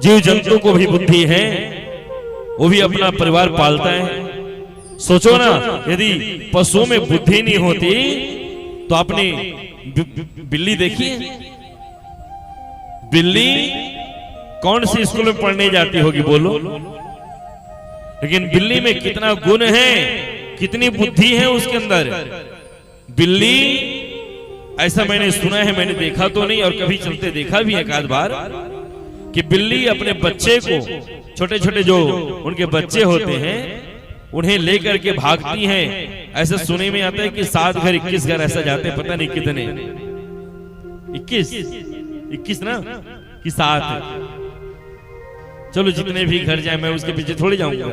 जीव जंतु को भी बुद्धि है, वो भी अपना परिवार पालता है। सोचो ना, यदि पशुओं में बुद्धि नहीं होती तो आपने बिल्ली देखी है? बिल्ली कौन सी स्कूल में पढ़ने जाती होगी बोलो? लेकिन बिल्ली में कितना गुण है, कितनी बुद्धि है उसके अंदर। बिल्ली, ऐसा मैंने सुना है, मैंने देखा तो नहीं और कभी चलते देखा भी एक आध बार, कि बिल्ली अपने बच्चे को, छोटे छोटे जो उनके बच्चे होते हैं, उन्हें लेकर के भागती हैं। ऐसा सुने में आता है कि 7 घर 21 घर ऐसा जाते, पता नहीं कितने, 21 ना कि 7। चलो जितने भी घर जाए, मैं उसके पीछे थोड़ी जाऊंगा,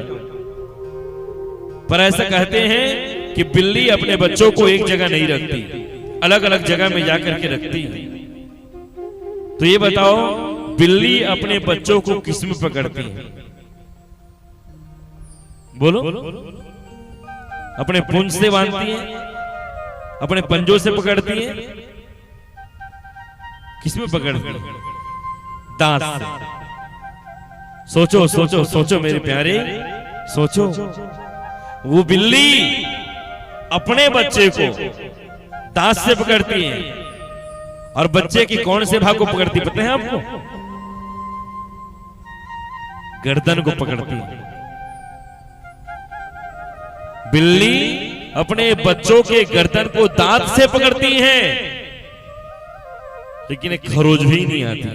पर ऐसा कहते हैं कि बिल्ली अपने बच्चों को एक जगह नहीं रखती, अलग अलग जगह में जाकर के रखती है। तो ये बताओ, बिल्ली अपने बच्चों को किस में पकड़ती है? बोलो। अपने पूंछ से बांधती है, अपने पंजों से पकड़ती है, किस में पकड़ती है? दांत से। सोचो सोचो सोचो मेरे प्यारे, सोचो। वो बिल्ली अपने बच्चे को दांत से पकड़ती है, और बच्चे की कौन से भाग को पकड़ती पता है आपको? गर्दन को पकड़ती है। बिल्ली अपने बच्चों के गर्दन को दांत से पकड़ती है, लेकिन एक खरोज भी नहीं आती।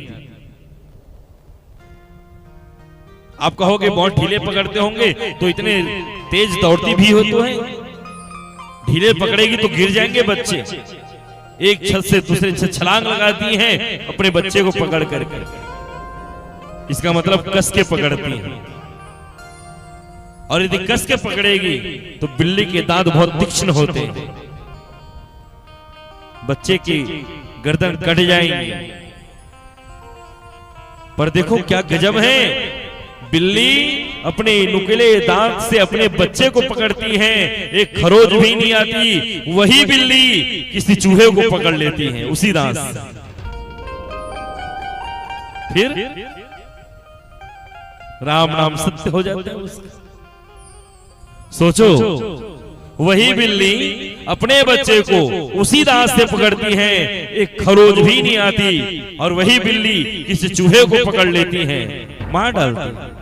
आप कहोगे बहुत ढीले पकड़ते होंगे, तो इतने तेज दौड़ती भी हो तो है? ढीले पकड़ेगी तो गिर जाएंगे बच्चे। एक छत से दूसरे छत छलांग लगाती है अपने बच्चे को पकड़ कर। इसका मतलब कस के पकड़ती है। और यदि कस के पकड़ेगी तो बिल्ली के दांत बहुत तीक्ष्ण होते हैं, बच्चे की गर्दन कट जाएंगी। पर देखो क्या गजब है, बिल्ली अपने नुकीले दांत से अपने बच्चे को पकड़ती है, एक खरोज भी नहीं आती। वही बिल्ली किसी चूहे को पकड़ लेती है उसी दांत से। फिर राम नाम सत्य हो जाता है उसका। सोचो, वही बिल्ली अपने बच्चे को उसी दांत से पकड़ती है, एक खरोज भी नहीं आती, और वही बिल्ली किसी चूहे को पकड़ लेती है, मार डालती है।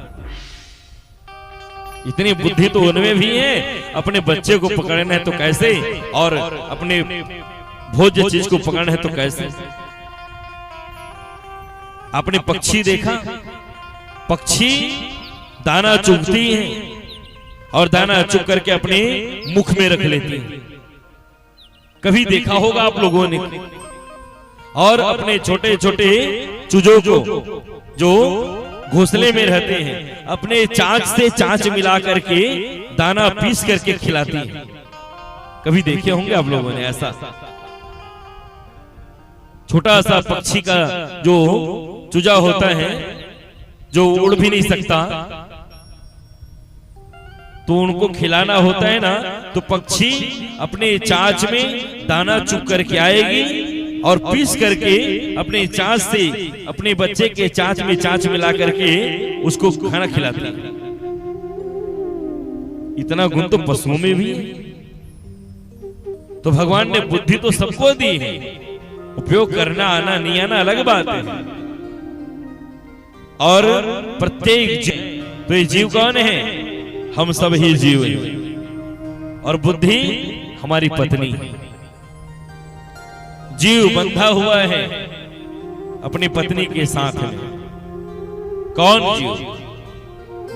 इतनी बुद्धि तो उनमें भी है, अपने बच्चे को पकड़ना है तो कैसे, और अपने भोज्य चीज को पकड़ना है तो कैसे। आपने पक्षी देखा? पक्षी दाना चुगती है और दाना चुग करके अपने मुख में रख लेती है, कभी देखा होगा आप लोगों ने। और अपने छोटे छोटे चूजों को जो घोंसले में रहते हैं, अपने चांच से चांच मिला करके दाना पीस करके खिलाती है। कभी देखे होंगे आप लोगों ने ऐसा? छोटा सा पक्षी का जो चूजा होता है, जो उड़ भी नहीं सकता, तो उनको खिलाना होता है ना, तो पक्षी अपने चांच में दाना चुग करके आएगी और पीस करके अपने चांच से अपने बच्चे के चांच में चांच मिला करके उसको खाना खिलाती है। इतना गुण तो पशुओं में भी है। तो भगवान ने बुद्धि तो सबको दी है, उपयोग करना आना नहीं आना अलग बात है। और प्रत्येक जीव, तो ये जीव कौन है? हम सब ही जीव हैं, और बुद्धि हमारी पत्नी है। जीव बंधा हुआ है अपनी पत्नी के साथ में। कौन जीव?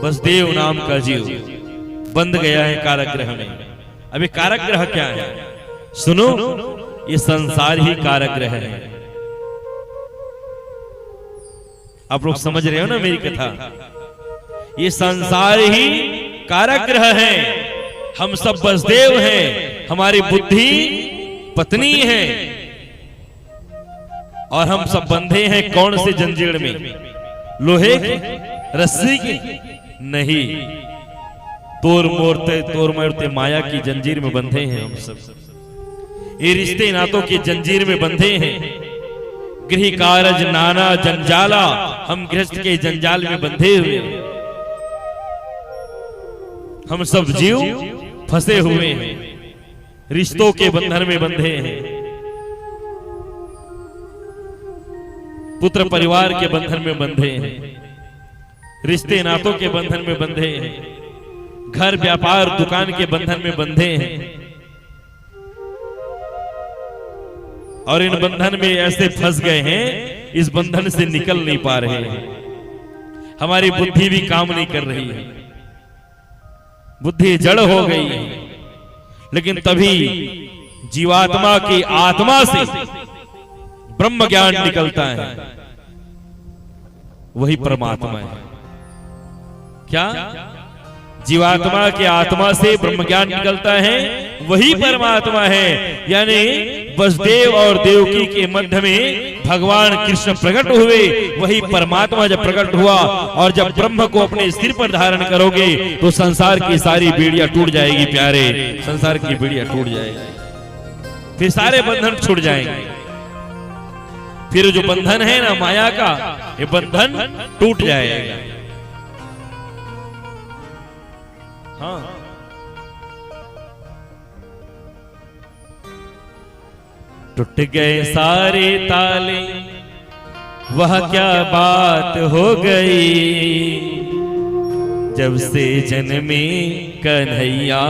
वसुदेव नाम का जीव बंध गया है कारागृह में। अभी कारागृह क्या है? सुनो, ये संसार ही कारागृह है। आप लोग समझ रहे हो ना मेरी कथा? ये संसार ही कारागृह है। हम सब वसुदेव हैं, हमारी बुद्धि पत्नी है, और हम सब बंधे हैं कौन से जंजीर में? लोहे की, रस्सी की? नहीं, तोर मोरते माया की जंजीर में बंधे हैं हम सब। ये रिश्ते नातों की जंजीर में बंधे हैं। गृह कारज नाना जंजाला, हम गृहस्थ के जंजाल में बंधे हुए हैं, हम सब जीव फंसे हुए हैं, रिश्तों के बंधन में बंधे हैं, पुत्र परिवार के बंधन में बंधे हैं, रिश्ते नातों के बंधन में बंधे हैं, घर व्यापार दुकान के बंधन में बंधे हैं, और इन बंधन में ऐसे फंस गए हैं, इस बंधन से निकल नहीं पा रहे हैं। हमारी बुद्धि भी काम नहीं कर रही है, बुद्धि जड़ हो गई है। लेकिन तभी जीवात्मा की आत्मा से ब्रह्म ज्ञान निकलता है, वही परमात्मा है। क्या? जीवात्मा के आत्मा से ब्रह्म ज्ञान निकलता है, वही परमात्मा है। यानी वसुदेव और देवकी के मध्य में भगवान कृष्ण प्रकट हुए, वही परमात्मा जब प्रकट हुआ। और जब ब्रह्म को अपने सिर पर धारण करोगे तो संसार की सारी बेड़ियां टूट जाएगी प्यारे, संसार की बेड़ियां टूट जाएगी, फिर सारे बंधन छूट जाएंगे। फिर जो बंधन है ना माया का, ये बंधन टूट जाएगा। हाँ, टूट गए सारे ताले, वह क्या बात हो गई, जब से जन्मे कन्हैया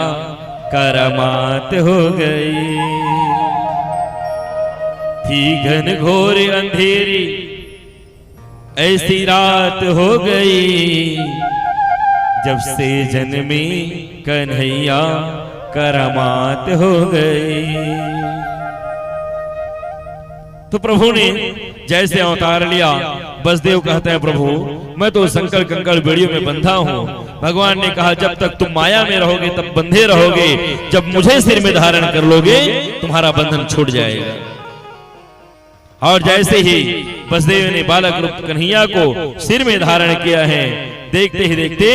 करामात हो गई। थी घन घोर अंधेरी ऐसी रात हो गई, जब से जन्मे कन्हैया करामात हो गई। तो प्रभु ने जैसे अवतार लिया, वसुदेव कहता है प्रभु मैं तो संकल कंकड़ बेड़ियों में बंधा हूं। भगवान ने कहा जब तक तुम माया में रहोगे तब बंधे रहोगे, जब मुझे सिर में धारण कर लोगे तुम्हारा बंधन छूट जाएगा। और जैसे ही वसुदेव ने बालक रूप कन्हैया को सिर में धारण किया है, देखते ही देखते